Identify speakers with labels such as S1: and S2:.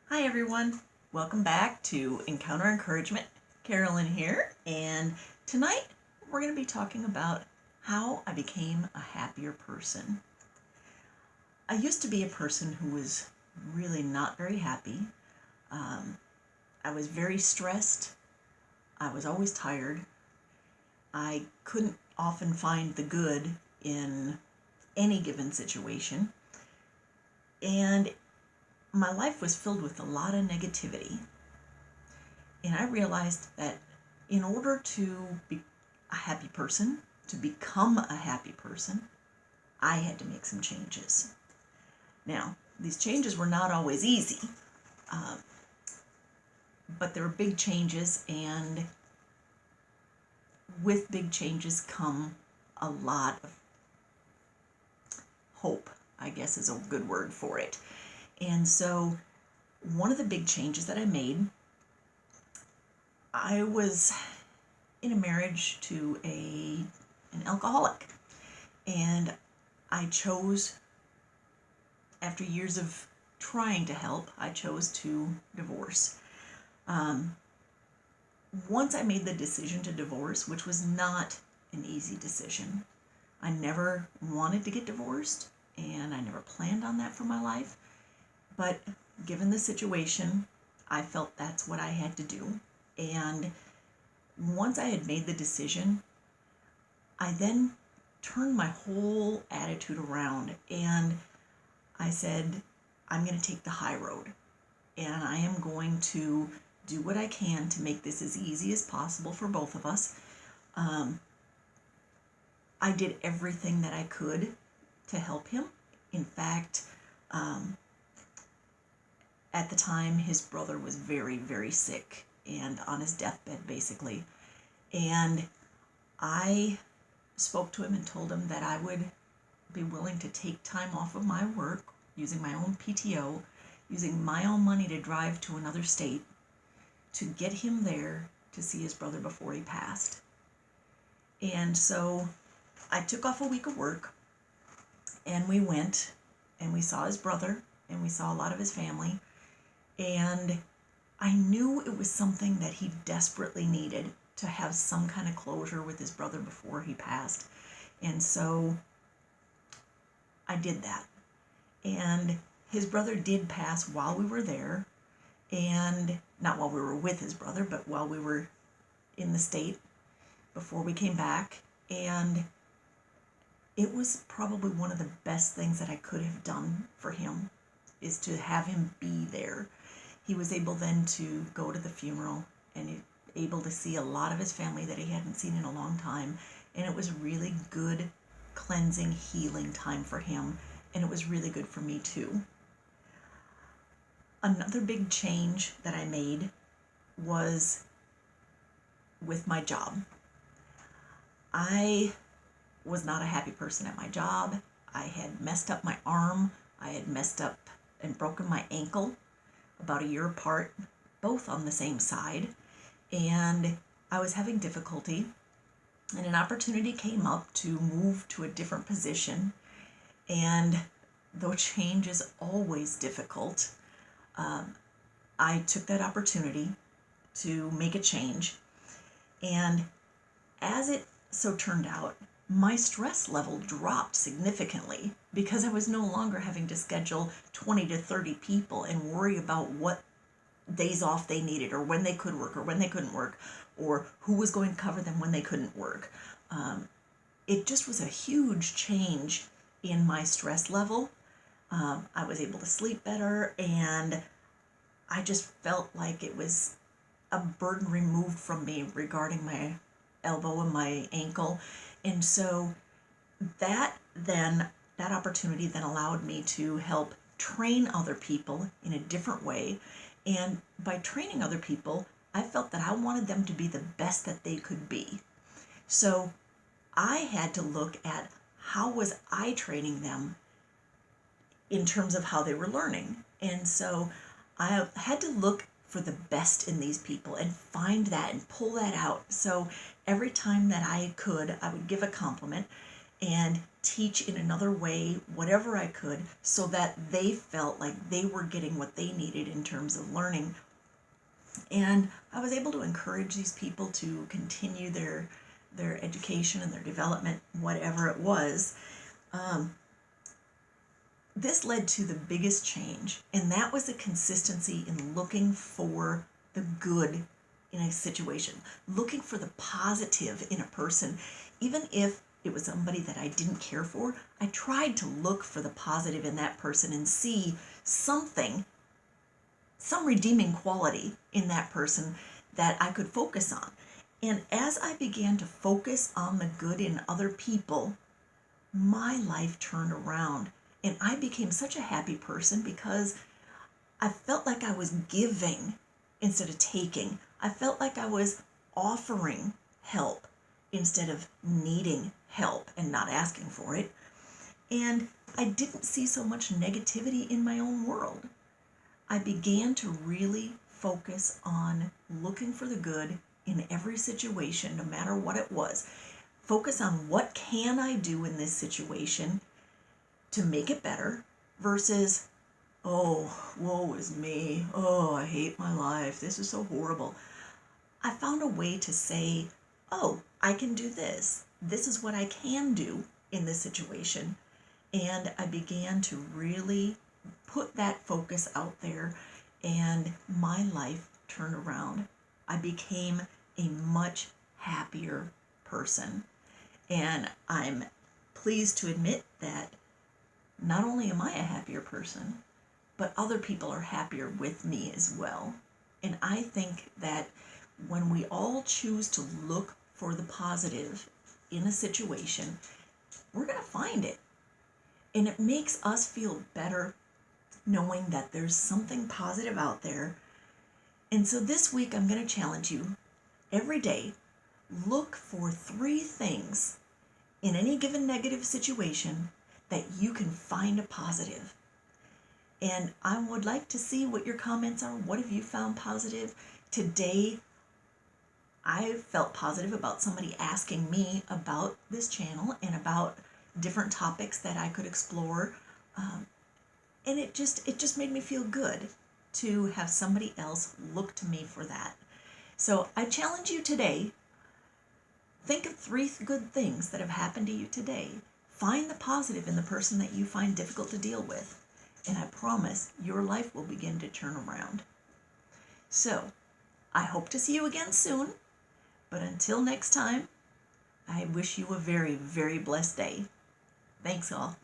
S1: Hi everyone, welcome back to Encounter Encouragement. Carolyn here, and tonight we're going to be talking about how I became a happier person. I used to be a person who was really not very happy. Um, I was very stressed. I was always tired. I couldn't often find the good in any given situation. And my life was filled with a lot of negativity. And I realized that in order to be a happy person, to become a happy person, I had to make some changes. Now, these changes were not always easy, uh, but they were big changes, and with big changes come a lot of hope, I guess is a good word for it. And so, one of the big changes that I made, I was in a marriage to an alcoholic, and I chose, after years of trying to help, I chose to divorce. Um, Once I made the decision to divorce, which was not an easy decision, I never wanted to get divorced, and I never planned on that for my life. But given the situation, I felt that's what I had to do. And once I had made the decision, I then turned my whole attitude around, and I said, I'm going to take the high road, and I am going to do what I can to make this as easy as possible for both of us. Um, I did everything that I could to help him. In fact, um, at the time, his brother was very, very sick and on his deathbed, basically. And I spoke to him and told him that I would be willing to take time off of my work, using my own PTO, using my own money to drive to another state to get him there to see his brother before he passed. And so I took off a week of work, and we went and we saw his brother, and we saw a lot of his family. And I knew it was something that he desperately needed, to have some kind of closure with his brother before he passed. And so I did that. And his brother did pass while we were there, and not while we were with his brother, but while we were in the state before we came back. And it was probably one of the best things that I could have done for him, is to have him be there. He was able then to go to the funeral, and able to see a lot of his family that he hadn't seen in a long time. And it was really good, cleansing, healing time for him. And it was really good for me too. Another big change that I made was with my job. I was not a happy person at my job. I had messed up my arm. I had messed up and broken my ankle about a year apart, both on the same side. And I was having difficulty, and an opportunity came up to move to a different position. And though change is always difficult, I took that opportunity to make a change. And as it so turned out, my stress level dropped significantly, because I was no longer having to schedule 20 to 30 people and worry about what days off they needed, or when they could work or when they couldn't work, or who was going to cover them when they couldn't work. It just was a huge change in my stress level. I was able to sleep better, and I just felt like it was a burden removed from me regarding my elbow and my ankle. And so that opportunity then allowed me to help train other people in a different way. And by training other people, I felt that I wanted them to be the best that they could be. So I had to look at, how was I training them in terms of how they were learning. And so I had to look for the best in these people and find that and pull that out. So every time that I could, I would give a compliment. and teach in another way, whatever I could, so that they felt like they were getting what they needed in terms of learning. And I was able to encourage these people to continue their education and their development, whatever it was. This led to the biggest change, and that was the consistency in looking for the good in a situation, looking for the positive in a person. Even if it was somebody that I didn't care for, I tried to look for the positive in that person and see something, some redeeming quality in that person that I could focus on. And as I began to focus on the good in other people, my life turned around. And I became such a happy person because I felt like I was giving instead of taking. I felt like I was offering help instead of needing help and not asking for it. And I didn't see so much negativity in my own world. I began to really focus on looking for the good in every situation, no matter what it was. Focus on what can I do in this situation to make it better versus, oh, woe is me. Oh, I hate my life. This is so horrible. I found a way to say, oh, I can do this. This is what I can do in this situation. And I began to really put that focus out there, and my life turned around. I became a much happier person. And I'm pleased to admit that not only am I a happier person, but other people are happier with me as well. And I think that when we all choose to look for the positive in a situation, we're going to find it. And it makes us feel better knowing that there's something positive out there. And so this week I'm going to challenge you every day, look for 3 things in any given negative situation that you can find a positive. And I would like to see what your comments are. What have you found positive? Today, I felt positive about somebody asking me about this channel and about different topics that I could explore. And it just made me feel good to have somebody else look to me for that. So I challenge you today, think of 3 good things that have happened to you today. Find the positive in the person that you find difficult to deal with, and I promise your life will begin to turn around. So, I hope to see you again soon, but until next time, I wish you a very, very blessed day. Thanks all.